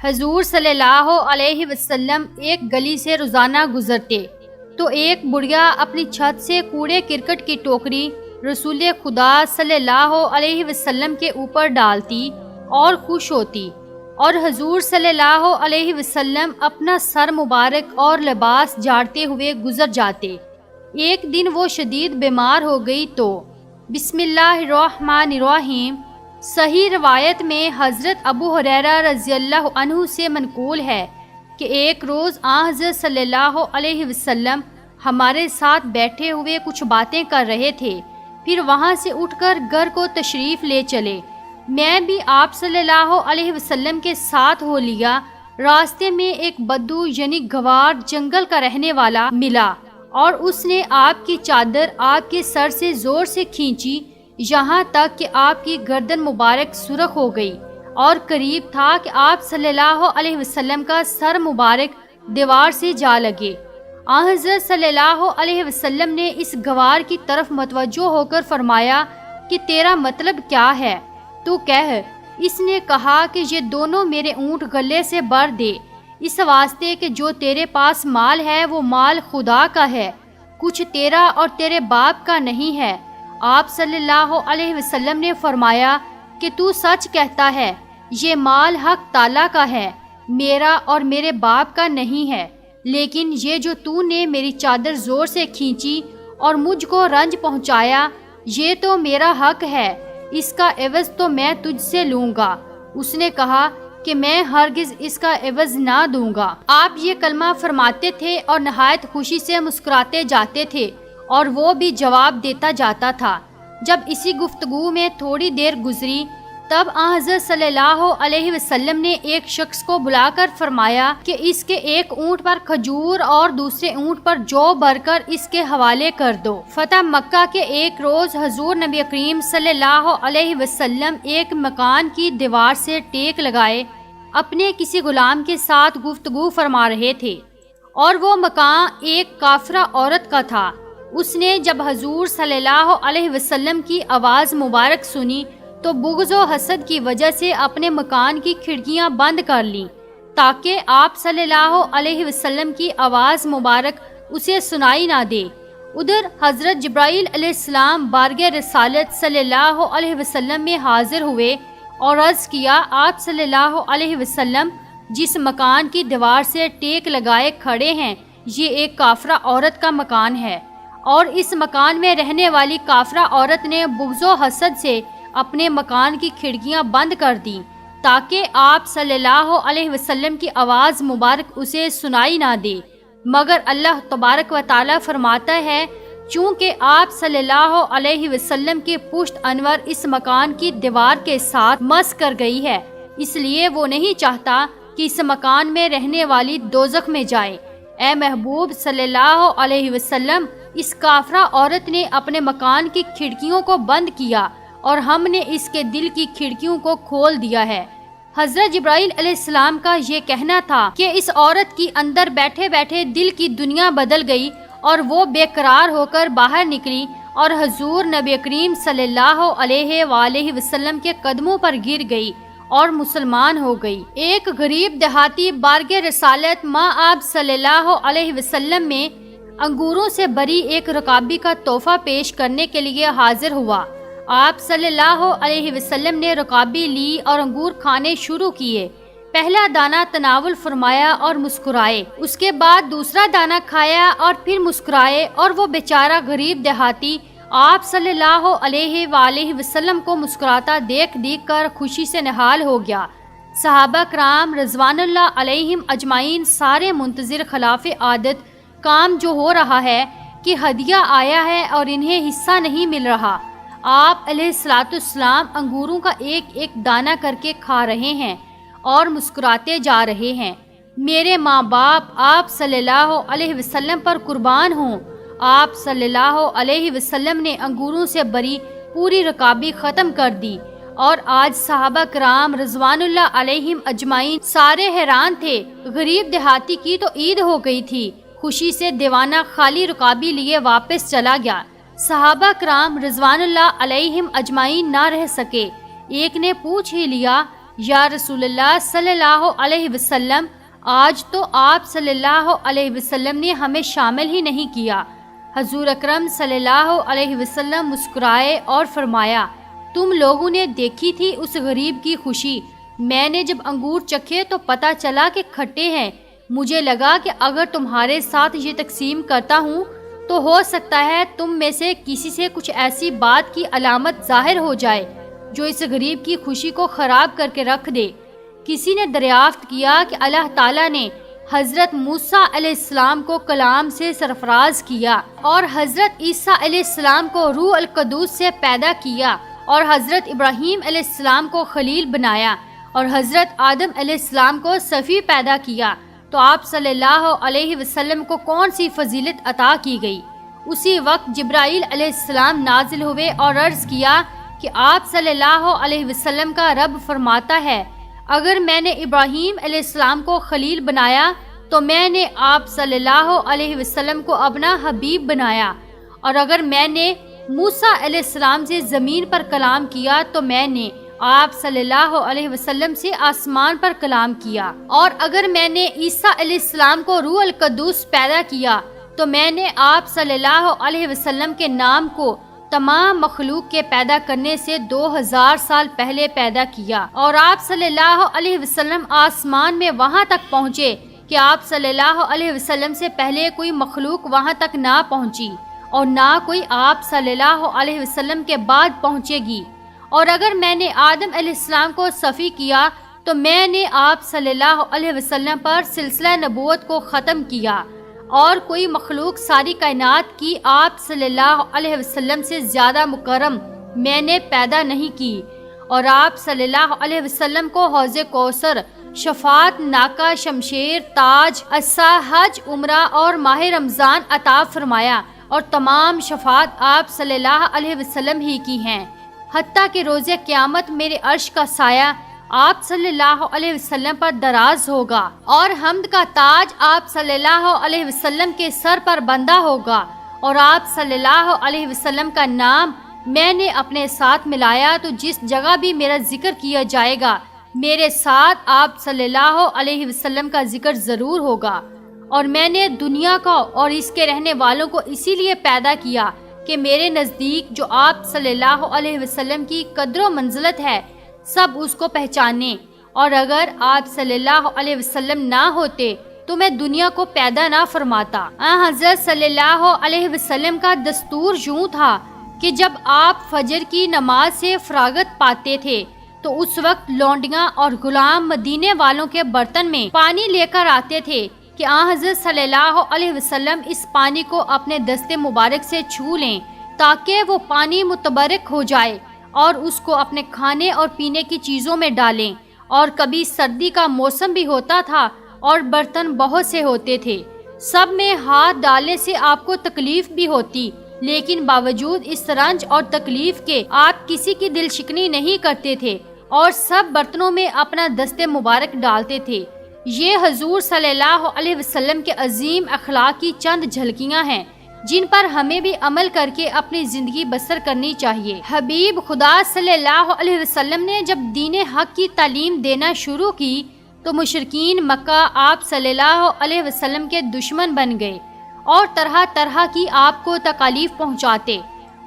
حضور صلی اللہ علیہ وسلم ایک گلی سے روزانہ گزرتے تو ایک بڑھیا اپنی چھت سے کوڑے کرکٹ کی ٹوکری رسول خدا صلی اللہ علیہ وسلم کے اوپر ڈالتی اور خوش ہوتی، اور حضور صلی اللہ علیہ وسلم اپنا سر مبارک اور لباس جھاڑتے ہوئے گزر جاتے۔ ایک دن وہ شدید بیمار ہو گئی تو بسم اللہ الرحمن الرحیم صحیح روایت میں حضرت ابو ہریرہ رضی اللہ عنہ سے منقول ہے کہ ایک روز حضرت صلی اللہ علیہ وسلم ہمارے ساتھ بیٹھے ہوئے کچھ باتیں کر رہے تھے، پھر وہاں سے اٹھ کر گھر کو تشریف لے چلے۔ میں بھی آپ صلی اللہ علیہ وسلم کے ساتھ ہو لیا۔ راستے میں ایک بدو یعنی گوار جنگل کا رہنے والا ملا اور اس نے آپ کی چادر آپ کے سر سے زور سے کھینچی، یہاں تک کہ آپ کی گردن مبارک سرخ ہو گئی اور قریب تھا کہ آپ صلی اللہ علیہ وسلم کا سر مبارک دیوار سے جا لگے۔ حضرت صلی اللہ علیہ وسلم نے اس گوار کی طرف متوجہ ہو کر فرمایا کہ تیرا مطلب کیا ہے؟ تو کہہ۔ اس نے کہا کہ یہ دونوں میرے اونٹ گلے سے بھر دے، اس واسطے کہ جو تیرے پاس مال ہے وہ مال خدا کا ہے، کچھ تیرا اور تیرے باپ کا نہیں ہے۔ آپ صلی اللہ علیہ وسلم نے فرمایا کہ تو سچ کہتا ہے، یہ مال حق تعالیٰ کا ہے، میرا اور میرے باپ کا نہیں ہے، لیکن یہ جو تو نے میری چادر زور سے کھینچی اور مجھ کو رنج پہنچایا، یہ تو میرا حق ہے، اس کا عوض تو میں تجھ سے لوں گا۔ اس نے کہا کہ میں ہرگز اس کا عوض نہ دوں گا۔ آپ یہ کلمہ فرماتے تھے اور نہایت خوشی سے مسکراتے جاتے تھے اور وہ بھی جواب دیتا جاتا تھا۔ جب اسی گفتگو میں تھوڑی دیر گزری تب حضرت صلی اللہ علیہ وسلم نے ایک شخص کو بلا کر فرمایا کہ اس کے ایک اونٹ پر کھجور اور دوسرے اونٹ پر جو بھر کر اس کے حوالے کر دو۔ فتح مکہ کے ایک روز حضور نبی کریم صلی اللہ علیہ وسلم ایک مکان کی دیوار سے ٹیک لگائے اپنے کسی غلام کے ساتھ گفتگو فرما رہے تھے، اور وہ مکان ایک کافرہ عورت کا تھا۔ اس نے جب حضور صلی اللہ علیہ وسلم کی آواز مبارک سنی تو بغض و حسد کی وجہ سے اپنے مکان کی کھڑکیاں بند کر لیں تاکہ آپ صلی اللہ علیہ وسلم کی آواز مبارک اسے سنائی نہ دے۔ ادھر حضرت جبرائیل علیہ السلام بارگاہ رسالت صلی اللہ علیہ وسلم میں حاضر ہوئے اور عرض کیا، آپ صلی اللہ علیہ وسلم جس مکان کی دیوار سے ٹیک لگائے کھڑے ہیں یہ ایک کافرہ عورت کا مکان ہے، اور اس مکان میں رہنے والی کافرہ عورت نے بغض و حسد سے اپنے مکان کی کھڑکیاں بند کر دیں تاکہ آپ صلی اللہ علیہ وسلم کی آواز مبارک اسے سنائی نہ دے، مگر اللہ تبارک و تعالیٰ فرماتا ہے چونکہ آپ صلی اللہ علیہ وسلم کی پشت انور اس مکان کی دیوار کے ساتھ مس کر گئی ہے، اس لیے وہ نہیں چاہتا کہ اس مکان میں رہنے والی دوزخ میں جائے۔ اے محبوب صلی اللہ علیہ وسلم، اس کافرہ عورت نے اپنے مکان کی کھڑکیوں کو بند کیا اور ہم نے اس کے دل کی کھڑکیوں کو کھول دیا ہے۔ حضرت جبرائیل علیہ السلام کا یہ کہنا تھا کہ اس عورت کی اندر بیٹھے بیٹھے دل کی دنیا بدل گئی اور وہ بے قرار ہو کر باہر نکلی اور حضور نبی کریم صلی اللہ علیہ وآلہ وسلم کے قدموں پر گر گئی اور مسلمان ہو گئی۔ ایک غریب دیہاتی بارگاہ رسالت ماں آپ صلی اللہ علیہ وسلم میں انگوروں سے بری ایک رکابی کا تحفہ پیش کرنے کے لیے حاضر ہوا۔ آپ صلی اللہ علیہ وسلم نے رکابی لی اور انگور کھانے شروع کیے۔ پہلا دانہ تناول فرمایا اور مسکرائے، اس کے بعد دوسرا دانہ کھایا اور پھر مسکرائے، اور وہ بیچارہ غریب دیہاتی آپ صلی اللہ علیہ وآلہ وسلم کو مسکراتا دیکھ کر خوشی سے نہال ہو گیا۔ صحابہ کرام رضوان اللہ علیہم اجمعین سارے منتظر خلاف عادت کام جو ہو رہا ہے کہ ہدیہ آیا ہے اور انہیں حصہ نہیں مل رہا۔ آپ علیہ الصلوۃ والسلام انگوروں کا ایک ایک دانہ کر کے کھا رہے ہیں اور مسکراتے جا رہے ہیں۔ میرے ماں باپ آپ صلی اللہ علیہ وسلم پر قربان ہوں۔ آپ صلی اللہ علیہ وسلم نے انگوروں سے بری پوری رکابی ختم کر دی، اور آج صحابہ کرام رضوان اللہ علیہم اجمعین سارے حیران تھے۔ غریب دیہاتی کی تو عید ہو گئی تھی، خوشی سے دیوانہ خالی رکابی لیے واپس چلا گیا۔ صحابہ کرام رضوان اللہ علیہم اجمعین نہ رہ سکے۔ ایک نے پوچھ ہی لیا، یا رسول اللہ صلی اللہ علیہ وسلم، آج تو آپ صلی اللہ علیہ وسلم نے ہمیں شامل ہی نہیں کیا۔ حضور اکرم صلی اللہ علیہ وسلم مسکرائے اور فرمایا، تم لوگوں نے دیکھی تھی اس غریب کی خوشی، میں نے جب انگور چکھے تو پتہ چلا کہ کھٹے ہیں، مجھے لگا کہ اگر تمہارے ساتھ یہ تقسیم کرتا ہوں تو ہو سکتا ہے تم میں سے کسی سے کچھ ایسی بات کی علامت ظاہر ہو جائے جو اس غریب کی خوشی کو خراب کر کے رکھ دے۔ کسی نے دریافت کیا کہ اللہ تعالیٰ نے حضرت موسیٰ علیہ السلام کو کلام سے سرفراز کیا اور حضرت عیسیٰ علیہ السلام کو روح القدس سے پیدا کیا اور حضرت ابراہیم علیہ السلام کو خلیل بنایا اور حضرت آدم علیہ السلام کو صفی پیدا کیا، تو آپ صلی اللہ علیہ وسلم کو کون سی فضیلت عطا کی گئی؟ اسی وقت جبرائیل علیہ السلام نازل ہوئے اور عرض کیا کہ آپ صلی اللہ علیہ وسلم کا رب فرماتا ہے، اگر میں نے ابراہیم علیہ السلام کو خلیل بنایا تو میں نے آپ صلی اللہ علیہ وسلم کو اپنا حبیب بنایا، اور اگر میں نے موسیٰ علیہ السلام سے زمین پر کلام کیا تو میں نے آپ صلی اللہ علیہ وسلم سے آسمان پر کلام کیا، اور اگر میں نے عیسیٰ علیہ السلام کو روح القدس پیدا کیا تو میں نے آپ صلی اللہ علیہ وسلم کے نام کو تمام مخلوق کے پیدا کرنے سے 2000 سال پہلے پیدا کیا، اور آپ صلی اللہ علیہ وسلم آسمان میں وہاں تک پہنچے کہ آپ صلی اللہ علیہ وسلم سے پہلے کوئی مخلوق وہاں تک نہ پہنچی اور نہ کوئی آپ صلی اللہ علیہ وسلم کے بعد پہنچے گی، اور اگر میں نے آدم علیہ السلام کو صفی کیا تو میں نے آپ صلی اللہ علیہ وسلم پر سلسلہ نبوت کو ختم کیا، اور کوئی مخلوق ساری کائنات کی آپ صلی اللہ علیہ وسلم سے زیادہ مکرم میں نے پیدا نہیں کی، اور آپ صلی اللہ علیہ وسلم کو حوض کوثر، شفاعت، ناکہ، شمشیر، تاج، عصا، حج، عمرہ اور ماہ رمضان عطا فرمایا، اور تمام شفاعت آپ صلی اللہ علیہ وسلم ہی کی ہیں، حتیٰ کہ روز قیامت میرے عرش کا سایہ آپ صلی اللہ علیہ وسلم پر دراز ہوگا، اور حمد کا تاج آپ صلی اللہ علیہ وسلم کے سر پر بندھا ہوگا، اور آپ صلی اللہ علیہ وسلم کا نام میں نے اپنے ساتھ ملایا، تو جس جگہ بھی میرا ذکر کیا جائے گا میرے ساتھ آپ صلی اللہ علیہ وسلم کا ذکر ضرور ہوگا۔ اور میں نے دنیا کو اور اس کے رہنے والوں کو اسی لیے پیدا کیا کہ میرے نزدیک جو آپ صلی اللہ علیہ وسلم کی قدر و منزلت ہے سب اس کو پہچانے، اور اگر آپ صلی اللہ علیہ وسلم نہ ہوتے تو میں دنیا کو پیدا نہ فرماتا۔ حضرت صلی اللہ علیہ وسلم کا دستور یوں تھا کہ جب آپ فجر کی نماز سے فراغت پاتے تھے تو اس وقت لونڈیاں اور غلام مدینے والوں کے برتن میں پانی لے کر آتے تھے کہ حضرت صلی اللہ علیہ وسلم اس پانی کو اپنے دست مبارک سے چھو لیں تاکہ وہ پانی متبرک ہو جائے، اور اس کو اپنے کھانے اور پینے کی چیزوں میں ڈالیں، اور کبھی سردی کا موسم بھی ہوتا تھا اور برتن بہت سے ہوتے تھے، سب میں ہاتھ ڈالنے سے آپ کو تکلیف بھی ہوتی، لیکن باوجود اس رنج اور تکلیف کے آپ کسی کی دل شکنی نہیں کرتے تھے اور سب برتنوں میں اپنا دست مبارک ڈالتے تھے۔ یہ حضور صلی اللہ علیہ وسلم کے عظیم اخلاق کی چند جھلکیاں ہیں جن پر ہمیں بھی عمل کر کے اپنی زندگی بسر کرنی چاہیے۔ حبیب خدا صلی اللہ علیہ وسلم نے جب دین حق کی تعلیم دینا شروع کی تو مشرکین مکہ آپ صلی اللہ علیہ وسلم کے دشمن بن گئے اور طرح طرح کی آپ کو تکالیف پہنچاتے۔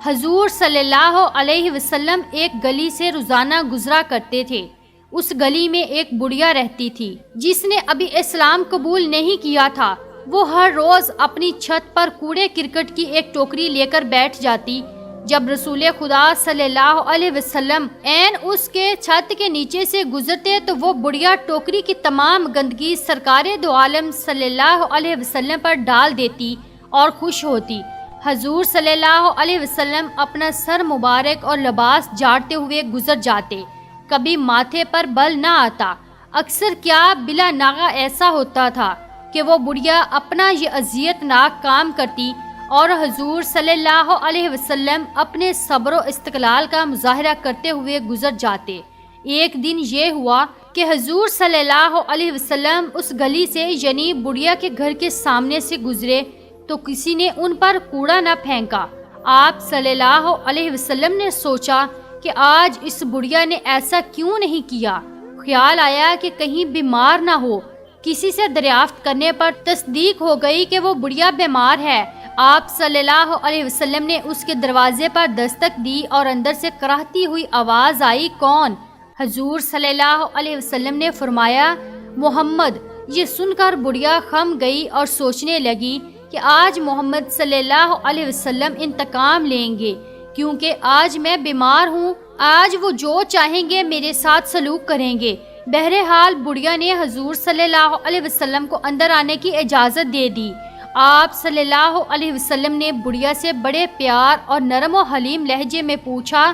حضور صلی اللہ علیہ وسلم ایک گلی سے روزانہ گزرا کرتے تھے۔ اس گلی میں ایک بڑھیا رہتی تھی جس نے ابھی اسلام قبول نہیں کیا تھا۔ وہ ہر روز اپنی چھت پر کوڑے کرکٹ کی ایک ٹوکری لے کر بیٹھ جاتی۔ جب رسول خدا صلی اللہ علیہ وسلم عین اس کے چھت کے نیچے سے گزرتے تو وہ بڑھیا ٹوکری کی تمام گندگی سرکار دو عالم صلی اللہ علیہ وسلم پر ڈال دیتی اور خوش ہوتی۔ حضور صلی اللہ علیہ وسلم اپنا سر مبارک اور لباس جھاڑتے ہوئے گزر جاتے، کبھی ماتھے پر بل نہ آتا۔ اکثر کیا بلا ناغہ ایسا ہوتا تھا کہ وہ بڑھیا اپنا یہ اذیت ناک کام کرتی اور حضور صلی اللہ علیہ وسلم اپنے صبر و استقلال کا مظاہرہ کرتے ہوئے گزر جاتے۔ ایک دن یہ ہوا کہ حضور صلی اللہ علیہ وسلم اس گلی سے یعنی بڑھیا کے گھر کے سامنے سے گزرے تو کسی نے ان پر کوڑا نہ پھینکا۔ آپ صلی اللہ علیہ وسلم نے سوچا کہ آج اس بڑھیا نے ایسا کیوں نہیں کیا، خیال آیا کہ کہیں بیمار نہ ہو۔ کسی سے دریافت کرنے پر تصدیق ہو گئی کہ وہ بڑھیا بیمار ہے۔ آپ صلی اللہ علیہ وسلم نے اس کے دروازے پر دستک دی اور اندر سے کراہتی ہوئی آواز آئی، کون؟ حضور صلی اللہ علیہ وسلم نے فرمایا، محمد۔ یہ سن کر بڑھیا خم گئی اور سوچنے لگی کہ آج محمد صلی اللہ علیہ وسلم انتقام لیں گے، کیونکہ آج میں بیمار ہوں، آج وہ جو چاہیں گے میرے ساتھ سلوک کریں گے۔ بہرحال بڑھیا نے حضور صلی اللہ علیہ وسلم کو اندر آنے کی اجازت دے دی۔ آپ صلی اللہ علیہ وسلم نے بڑھیا سے بڑے پیار اور نرم و حلیم لہجے میں پوچھا،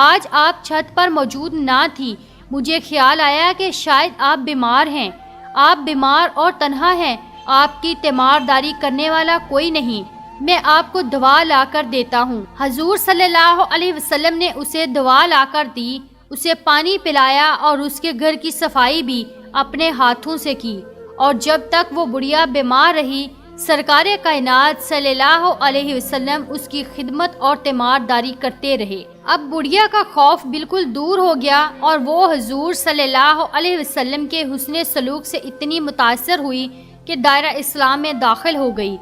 آج آپ چھت پر موجود نہ تھی، مجھے خیال آیا کہ شاید آپ بیمار ہیں۔ آپ بیمار اور تنہا ہیں، آپ کی تیمارداری کرنے والا کوئی نہیں، میں آپ کو دوا لا کر دیتا ہوں۔ حضور صلی اللہ علیہ وسلم نے اسے دوا لا کر دی، اسے پانی پلایا اور اس کے گھر کی صفائی بھی اپنے ہاتھوں سے کی، اور جب تک وہ بڑھیا بیمار رہی سرکار کائنات صلی اللہ علیہ وسلم اس کی خدمت اور تیمارداری کرتے رہے۔ اب بڑھیا کا خوف بالکل دور ہو گیا اور وہ حضور صلی اللہ علیہ وسلم کے حسن سلوک سے اتنی متاثر ہوئی کہ دائرہ اسلام میں داخل ہو گئی۔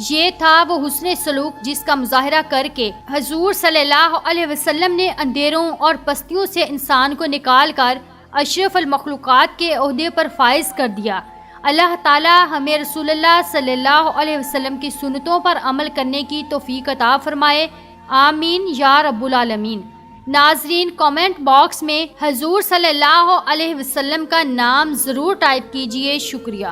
یہ تھا وہ حسن سلوک جس کا مظاہرہ کر کے حضور صلی اللہ علیہ وسلم نے اندھیروں اور پستیوں سے انسان کو نکال کر اشرف المخلوقات کے عہدے پر فائز کر دیا۔ اللہ تعالی ہمیں رسول اللہ صلی اللہ علیہ وسلم کی سنتوں پر عمل کرنے کی توفیق عطا فرمائے، آمین یا رب العالمین۔ ناظرین، کامنٹ باکس میں حضور صلی اللہ علیہ وسلم کا نام ضرور ٹائپ کیجئے۔ شکریہ۔